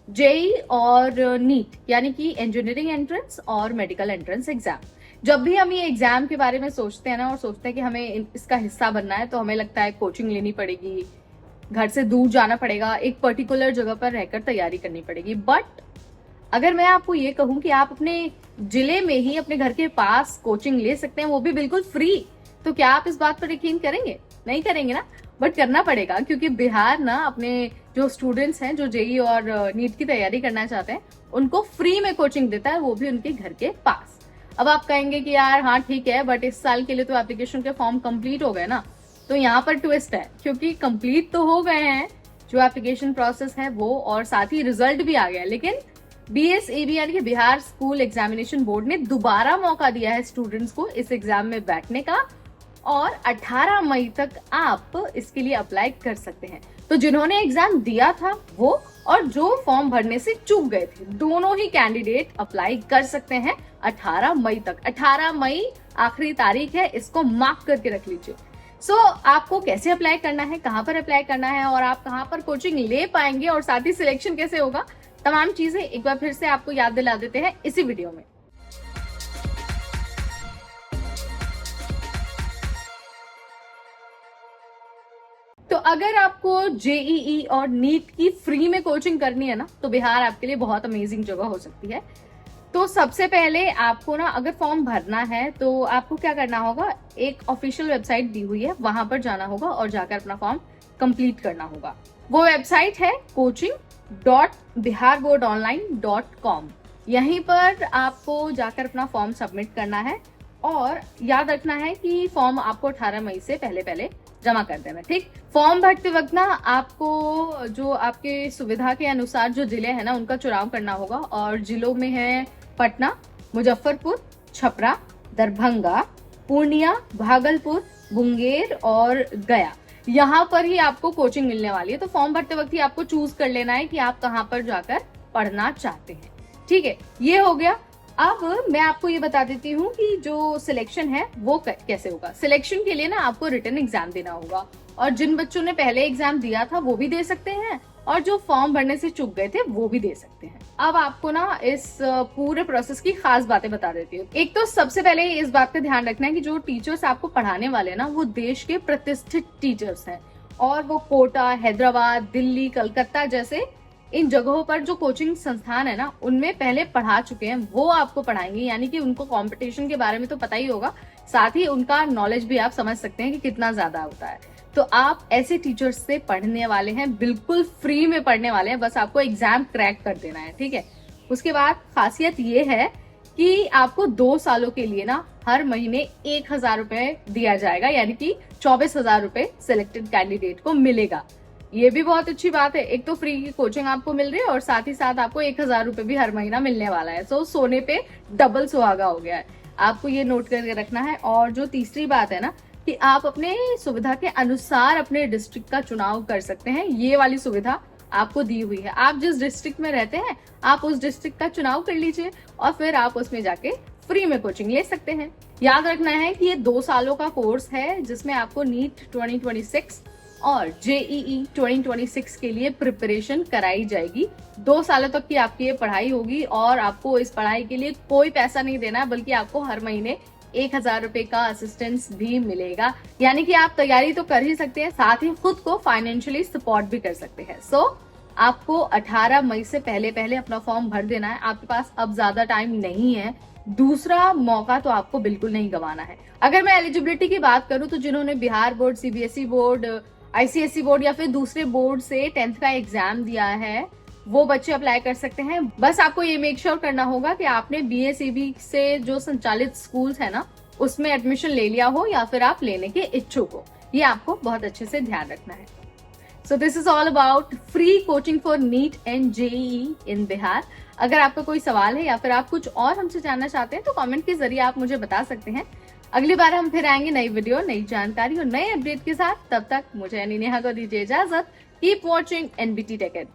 JEE और NEET यानी कि इंजीनियरिंग एंट्रेंस और मेडिकल एंट्रेंस एग्जाम। जब भी हम ये एग्जाम के बारे में सोचते हैं ना और सोचते हैं कि हमें इसका हिस्सा बनना है, तो हमें लगता है कोचिंग लेनी पड़ेगी, घर से दूर जाना पड़ेगा, एक पर्टिकुलर जगह पर रहकर तैयारी करनी पड़ेगी। बट अगर मैं आपको ये कहूं कि आप अपने जिले में ही अपने घर के पास कोचिंग ले सकते हैं, वो भी बिल्कुल फ्री, तो क्या आप इस बात पर यकीन करेंगे? नहीं करेंगे ना, बट करना पड़ेगा, क्योंकि बिहार ना अपने जो स्टूडेंट्स हैं जो जेई और नीट की तैयारी करना चाहते हैं उनको फ्री में कोचिंग देता है, वो भी उनके घर के पास। अब आप कहेंगे कि यार हाँ ठीक है, बट इस साल के लिए तो एप्लीकेशन के फॉर्म कंप्लीट हो गए ना। तो यहाँ पर ट्विस्ट है, क्योंकि कंप्लीट तो हो गए हैं जो एप्लीकेशन प्रोसेस है वो, और साथ ही रिजल्ट भी आ गया, लेकिन बीएसएबी यानी कि बिहार स्कूल एग्जामिनेशन बोर्ड ने दोबारा मौका दिया है स्टूडेंट्स को इस एग्जाम में बैठने का, और 18 मई तक आप इसके लिए अप्लाई कर सकते हैं। तो जिन्होंने एग्जाम दिया था वो, और जो फॉर्म भरने से चूक गए थे, दोनों ही कैंडिडेट अप्लाई कर सकते हैं 18 मई तक। 18 मई आखिरी तारीख है, इसको मार्क करके रख लीजिए। आपको कैसे अप्लाई करना है, कहां पर अप्लाई करना है, और आप कहां पर कोचिंग ले पाएंगे, और साथ ही सिलेक्शन कैसे होगा, तमाम चीजें एक बार फिर से आपको याद दिला देते हैं इसी वीडियो में। तो अगर आपको जेईई और नीट की फ्री में कोचिंग करनी है ना, तो बिहार आपके लिए बहुत अमेजिंग जगह हो सकती है। तो सबसे पहले आपको ना, अगर फॉर्म भरना है तो आपको क्या करना होगा, एक ऑफिशियल वेबसाइट दी हुई है, वहां पर जाना होगा और जाकर अपना फॉर्म कंप्लीट करना होगा। वो वेबसाइट है coaching.biharboardonline.com। यहीं पर आपको जाकर अपना फॉर्म सबमिट करना है, और याद रखना है कि फॉर्म आपको 18 मई से पहले पहले जमा कर देना। ठीक, फॉर्म भरते वक्त ना आपको जो आपके सुविधा के अनुसार जो जिले हैं ना उनका चुनाव करना होगा, और जिलों में है पटना, मुजफ्फरपुर, छपरा, दरभंगा, पूर्णिया, भागलपुर, मुंगेर और गया। यहाँ पर ही आपको कोचिंग मिलने वाली है। तो फॉर्म भरते वक्त ही आपको चूज कर लेना है कि आप कहाँ पर जाकर पढ़ना चाहते हैं। ठीक है, ये हो गया। अब मैं आपको ये बता देती हूँ कि जो सिलेक्शन है वो कैसे होगा। सिलेक्शन के लिए ना आपको रिटन एग्जाम देना होगा, और जिन बच्चों ने पहले एग्जाम दिया था वो भी दे सकते हैं, और जो फॉर्म भरने से चूक गए थे वो भी दे सकते हैं। अब आपको ना इस पूरे प्रोसेस की खास बातें बता देती हूँ। एक तो सबसे पहले इस बात का ध्यान रखना है कि जो टीचर्स आपको पढ़ाने वाले हैं ना, वो देश के प्रतिष्ठित टीचर्स हैं, और वो कोटा, हैदराबाद, दिल्ली, कलकत्ता जैसे इन जगहों पर जो कोचिंग संस्थान है ना उनमें पहले पढ़ा चुके हैं, वो आपको पढ़ाएंगे। यानी कि उनको कंपटीशन के बारे में तो पता ही होगा, साथ ही उनका नॉलेज भी आप समझ सकते हैं कि कितना ज्यादा होता है। तो आप ऐसे टीचर्स से पढ़ने वाले हैं, बिल्कुल फ्री में पढ़ने वाले हैं, बस आपको एग्जाम क्रैक कर देना है। ठीक है, उसके बाद खासियत ये है कि आपको 2 सालों के लिए ना हर महीने 1000 रुपए दिया जाएगा, यानी कि 24,000 रुपए सिलेक्टेड कैंडिडेट को मिलेगा। ये भी बहुत अच्छी बात है, एक तो फ्री की कोचिंग आपको मिल रही है, और साथ ही साथ आपको 1000 रुपए भी हर महीना मिलने वाला है। सोने पे डबल सुहागा हो गया है, आपको ये नोट करके रखना है। और जो तीसरी बात है ना, कि आप अपने सुविधा के अनुसार अपने डिस्ट्रिक्ट का चुनाव कर सकते हैं, ये वाली सुविधा आपको दी हुई है। आप जिस डिस्ट्रिक्ट में रहते हैं आप उस डिस्ट्रिक्ट का चुनाव कर लीजिए, और फिर आप उसमें जाके फ्री में कोचिंग ले सकते हैं। याद रखना है कि ये 2 सालों का कोर्स है, जिसमें आपको नीट 2026 और जेईई 2026 के लिए प्रिपरेशन कराई जाएगी। 2 सालों तक की आपकी ये पढ़ाई होगी, और आपको इस पढ़ाई के लिए कोई पैसा नहीं देना है, बल्कि आपको हर महीने 1000 रुपए का असिस्टेंस भी मिलेगा। यानी कि आप तैयारी तो कर ही सकते हैं, साथ ही खुद को फाइनेंशियली सपोर्ट भी कर सकते हैं। आपको 18 मई से पहले पहले अपना फॉर्म भर देना है, आपके पास अब ज्यादा टाइम नहीं है, दूसरा मौका तो आपको बिल्कुल नहीं गंवाना है। अगर मैं एलिजिबिलिटी की बात करूं, तो जिन्होंने Bihar board, CBSE board, ICSE board या फिर दूसरे बोर्ड से 10th का एग्जाम दिया है, वो बच्चे अप्लाई कर सकते हैं। बस आपको ये मेक श्योर करना होगा कि आपने बीएसईबी से जो संचालित स्कूल्स है ना उसमें एडमिशन ले लिया हो, या फिर आप लेने के इच्छुक हो। ये आपको बहुत अच्छे से ध्यान रखना है। So this is all about free coaching for NEET and JEE in Bihar. अगर आपका कोई सवाल है या फिर आप कुछ और हमसे जानना चाहते हैं, तो कमेंट के जरिए आप मुझे बता सकते हैं। अगली बार हम फिर आएंगे नई वीडियो, नई जानकारी और नए अपडेट के साथ। तब तक मुझे यानी नेहा को दीजिए इजाजत। Keep watching NBT tech add.